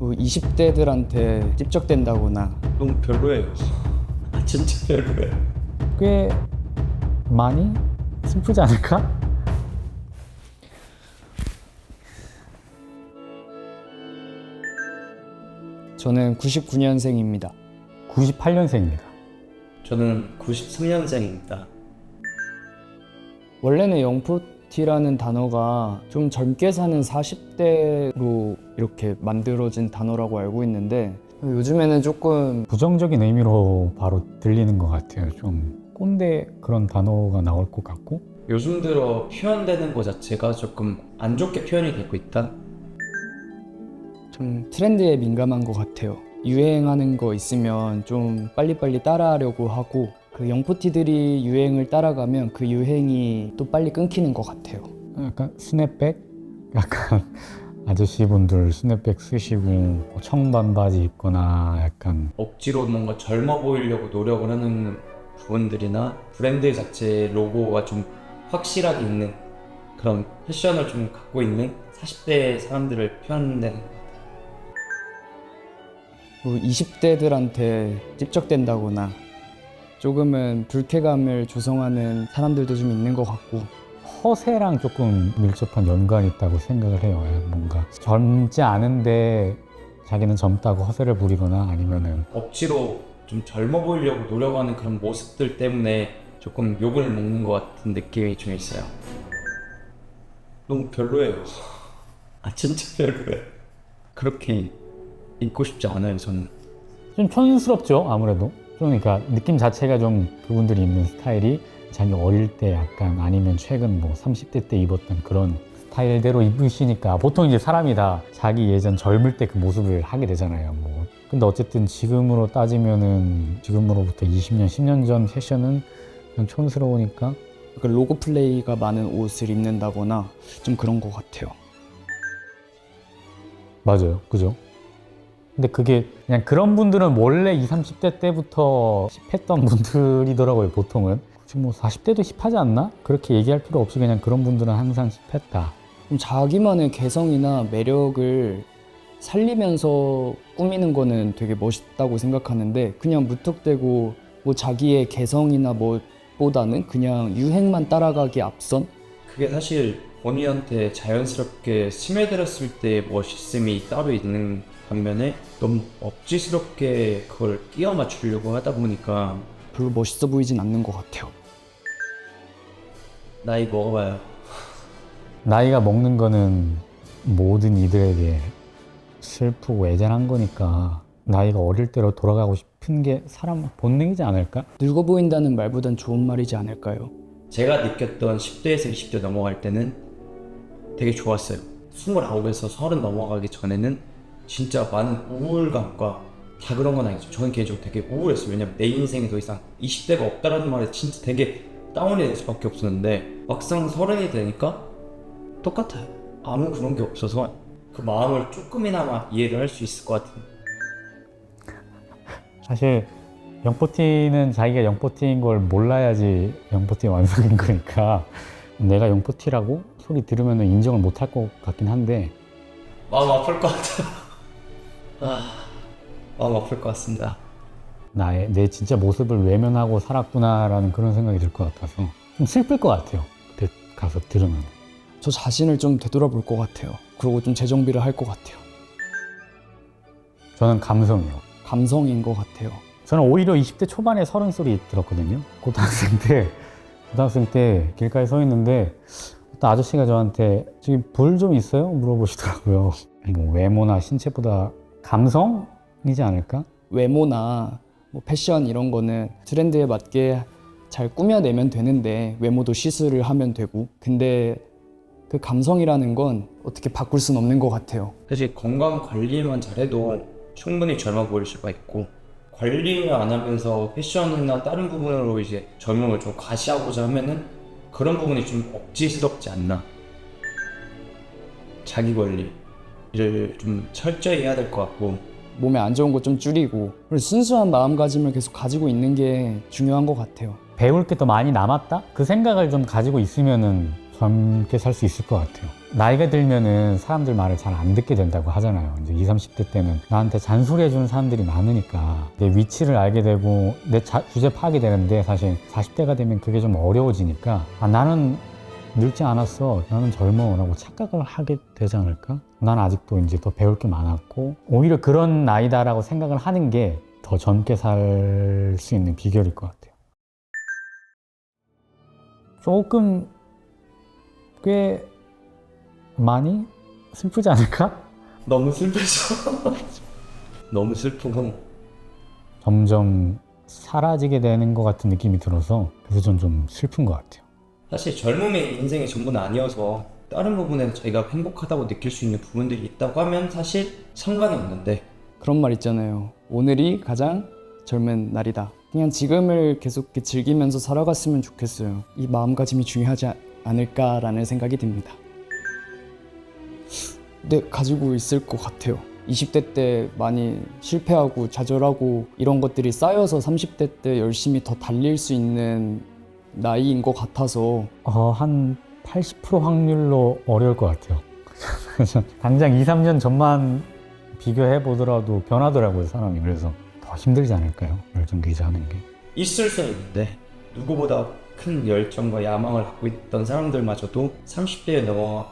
20대들한테 찝적된다거나 너무 별로예요. 진짜 별로예요. 꽤 많이 슬프지 않을까? 저는 99년생입니다. 98년생입니다. 저는 93년생입니다. 원래는 영포티라는 단어가 좀 젊게 사는 40대로 이렇게 만들어진 단어라고 알고 있는데 요즘에는 조금 부정적인 의미로 바로 들리는 것 같아요. 좀 꼰대 그런 단어가 나올 것 같고. 요즘 들어 표현되는 것 자체가 조금 안 좋게 표현이 되고 있다. 좀 트렌드에 민감한 것 같아요. 유행하는 거 있으면 좀 빨리빨리 따라하려고 하고 그 영포티들이 유행을 따라가면 그 유행이 또 빨리 끊기는 것 같아요. 약간 스냅백? 약간 아저씨분들 스냅백 쓰시고 청반바지 입거나 약간 억지로 뭔가 젊어 보이려고 노력을 하는 부분들이나 브랜드 자체 로고가 좀 확실하게 있는 그런 패션을 좀 갖고 있는 40대 사람들을 표현하는 20대들한테 찝적된다거나 조금은 불쾌감을 조성하는 사람들도 좀 있는 것 같고 허세랑 조금 밀접한 연관이 있다고 생각을 해요. 뭔가 젊지 않은데 자기는 젊다고 허세를 부리거나 아니면은 억지로 좀 젊어 보이려고 노력하는 그런 모습들 때문에 조금 욕을 먹는 것 같은 느낌이 좀 있어요. 너무 별로예요. 진짜 별로예요. 그렇게 입고 싶지 않아요, 저는. 좀 촌스럽죠, 아무래도. 좀 그러니까 느낌 자체가 좀 그분들이 입는 스타일이 자기 어릴 때 약간 아니면 최근 뭐 30대 때 입었던 그런 스타일대로 입으시니까 보통 이제 사람이 다 자기 예전 젊을 때 그 모습을 하게 되잖아요. 뭐 근데 어쨌든 지금으로 따지면은 지금으로부터 20년, 10년 전 패션은 좀 촌스러우니까 그 로고 플레이가 많은 옷을 입는다거나 좀 그런 것 같아요. 맞아요, 그죠? 근데 그게 그냥 그런 분들은 원래 20, 30대 때부터 힙했던 분들이더라고요, 보통은. 굳이 뭐 40대도 힙하지 않나? 그렇게 얘기할 필요 없이 그냥 그런 분들은 항상 힙했다. 좀 자기만의 개성이나 매력을 살리면서 꾸미는 거는 되게 멋있다고 생각하는데 그냥 무턱대고 뭐 자기의 개성이나 뭐보다는 그냥 유행만 따라가기 앞선 그게 사실 본인한테 자연스럽게 스며들었을 때 멋있음이 따로 있는 반면에 너무 억지스럽게 그걸 끼워 맞추려고 하다 보니까 별로 멋있어 보이진 않는 것 같아요. 나이 먹어봐요. 나이가 먹는 거는 모든 이들에게 슬프고 애잔한 거니까 나이가 어릴 때로 돌아가고 싶은 게 사람 본능이지 않을까? 늙어 보인다는 말보단 좋은 말이지 않을까요? 제가 느꼈던 10대에서 20대 넘어갈 때는 되게 좋았어요. 29에서 30 넘어가기 전에는 진짜 많은 우울감과 다 그런 건 아니죠. 저는 개인적으로 되게 우울했어요. 왜냐면 내 인생에 더 이상 20대가 없다라는 말에 진짜 되게 다운이 될 수밖에 없었는데 막상 30이 되니까 똑같아요. 아무 그런 게 없어서 그 마음을 조금이나마 이해를 할 수 있을 것 같은. 사실 영포티는 자기가 영포티인 걸 몰라야지 영포티 완성인 거니까 내가 영포티라고 소리 들으면 인정을 못 할 것 같긴 한데 마음 아플 것 같아요. 마음 아플 것 같습니다. 내 진짜 모습을 외면하고 살았구나라는 그런 생각이 들 것 같아서 좀 슬플 것 같아요. 그때 가서 들으면. 저 자신을 좀 되돌아볼 것 같아요. 그리고 좀 재정비를 할 것 같아요. 저는 감성이요. 감성인 것 같아요. 저는 오히려 20대 초반에 30 소리 들었거든요. 고등학생 때 길가에 서 있는데 어떤 아저씨가 저한테 지금 볼 좀 있어요? 물어보시더라고요. 뭐 외모나 신체보다 감성이지 않을까? 외모나 뭐 패션 이런 거는 트렌드에 맞게 잘 꾸며내면 되는데 외모도 시술을 하면 되고 근데 그 감성이라는 건 어떻게 바꿀 순 없는 것 같아요. 사실 건강 관리만 잘해도 충분히 젊어 보일 수가 있고 관리를 안 하면서 패션이나 다른 부분으로 이제 젊음을 좀 과시하고자 하면은 그런 부분이 좀 억지스럽지 않나. 자기 관리를 좀 철저히 해야 될 것 같고 몸에 안 좋은 거 좀 줄이고 그리고 순수한 마음가짐을 계속 가지고 있는 게 중요한 것 같아요. 배울 게 더 많이 남았다? 그 생각을 좀 가지고 있으면은 젊게 살 수 있을 것 같아요. 나이가 들면은 사람들 말을 잘 안 듣게 된다고 하잖아요. 이제 20, 30대 때는 나한테 잔소리해주는 사람들이 많으니까 내 위치를 알게 되고 내 주제 파악이 되는데 사실 40대가 되면 그게 좀 어려워지니까 나는 늙지 않았어. 나는 젊어. 라고 착각을 하게 되지 않을까? 난 아직도 이제 더 배울 게 많았고 오히려 그런 나이다라고 생각을 하는 게 더 젊게 살 수 있는 비결일 것 같아요. 조금 꽤 많이 슬프지 않을까? 너무 슬프죠. 너무 슬프고 점점 사라지게 되는 것 같은 느낌이 들어서 그래서 좀 슬픈 것 같아요. 사실 젊음이 인생의 전부는 아니어서 다른 부분에는 저희가 행복하다고 느낄 수 있는 부분들이 있다고 하면 사실 상관은 없는데 그런 말 있잖아요. 오늘이 가장 젊은 날이다. 그냥 지금을 계속 이렇게 즐기면서 살아갔으면 좋겠어요. 이 마음가짐이 중요하지 않을까라는 생각이 듭니다. 네, 가지고 있을 것 같아요. 20대 때 많이 실패하고 좌절하고 이런 것들이 쌓여서 30대 때 열심히 더 달릴 수 있는 나이인 것 같아서 한 80% 확률로 어려울 것 같아요. 당장 2, 3년 전만 비교해 보더라도 변하더라고요, 사람이. 그래서 더 힘들지 않을까요? 열정 유지하는 게. 있을 수는 있는데 누구보다 큰 열정과 야망을 갖고 있던 사람들마저도 30대에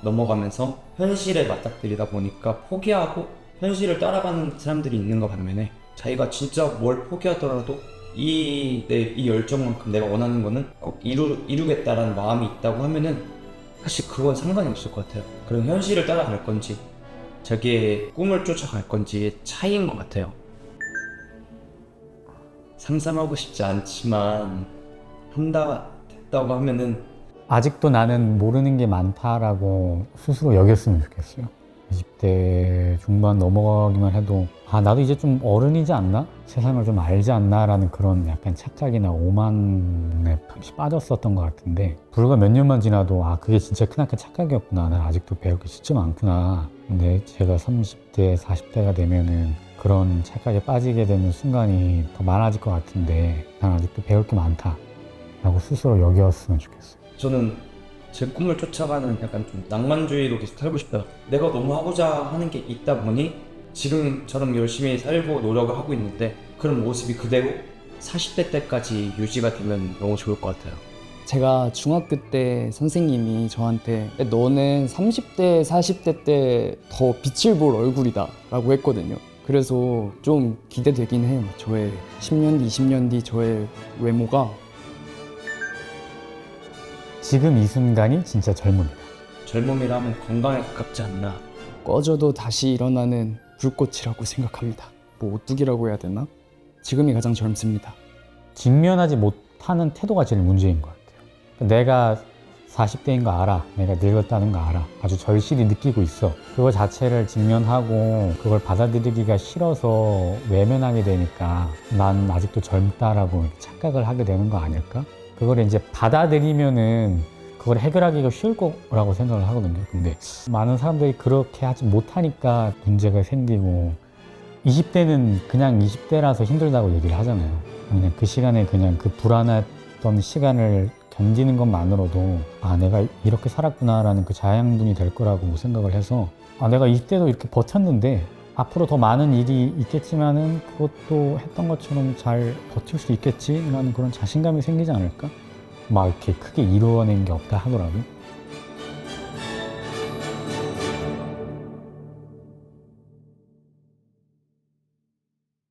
넘어가면서 현실에 맞닥뜨리다 보니까 포기하고 현실을 따라가는 사람들이 있는 것 반면에 자기가 진짜 뭘 포기하더라도 이 열정만큼 내가 원하는 거는 꼭 이루겠다라는 마음이 있다고 하면은 사실 그건 상관이 없을 것 같아요. 그런 현실을 따라갈 건지 자기의 꿈을 쫓아갈 건지의 차이인 것 같아요. 상상하고 싶지 않지만 됐다고 하면은 아직도 나는 모르는 게 많다라고 스스로 여겼으면 좋겠어요. 20대 중반 넘어가기만 해도 나도 이제 좀 어른이지 않나? 세상을 좀 알지 않나? 라는 그런 약간 착각이나 오만에 빠졌었던 것 같은데 불과 몇 년만 지나도 그게 진짜 크나큰 착각이었구나. 난 아직도 배울 게 진짜 많구나. 근데 제가 30대, 40대가 되면은 그런 착각에 빠지게 되는 순간이 더 많아질 것 같은데 난 아직도 배울 게 많다 라고 스스로 여겼으면 좋겠어요. 저는 제 꿈을 쫓아가는 약간 좀 낭만주의로 계속 살고 싶다. 내가 너무 하고자 하는 게 있다 보니 지금처럼 열심히 살고 노력을 하고 있는데 그런 모습이 그대로 40대 때까지 유지가 되면 너무 좋을 것 같아요. 제가 중학교 때 선생님이 저한테 너는 30대, 40대 때 더 빛을 볼 얼굴이다 라고 했거든요. 그래서 좀 기대되긴 해요. 저의 10년 뒤, 20년 뒤 저의 외모가 지금 이 순간이 진짜 젊음이다. 젊음이라면 건강에 가깝지 않나. 꺼져도 다시 일어나는 불꽃이라고 생각합니다. 뭐 오뚜기라고 해야 되나? 지금이 가장 젊습니다. 직면하지 못하는 태도가 제일 문제인 것 같아요. 내가 40대인 거 알아. 내가 늙었다는 거 알아. 아주 절실히 느끼고 있어. 그거 자체를 직면하고 그걸 받아들이기가 싫어서 외면하게 되니까 난 아직도 젊다라고 착각을 하게 되는 거 아닐까? 그걸 이제 받아들이면은 그걸 해결하기가 쉬울 거라고 생각을 하거든요. 근데 많은 사람들이 그렇게 하지 못하니까 문제가 생기고 20대는 그냥 20대라서 힘들다고 얘기를 하잖아요. 그냥 그 시간에 그냥 그 불안했던 시간을 견디는 것만으로도 내가 이렇게 살았구나라는 그 자양분이 될 거라고 생각을 해서 내가 20대도 이렇게 버텼는데 앞으로 더 많은 일이 있겠지만은 그것도 했던 것처럼 잘 버틸 수 있겠지라는 그런 자신감이 생기지 않을까? 막 이렇게 크게 이루어낸 게 없다 하더라도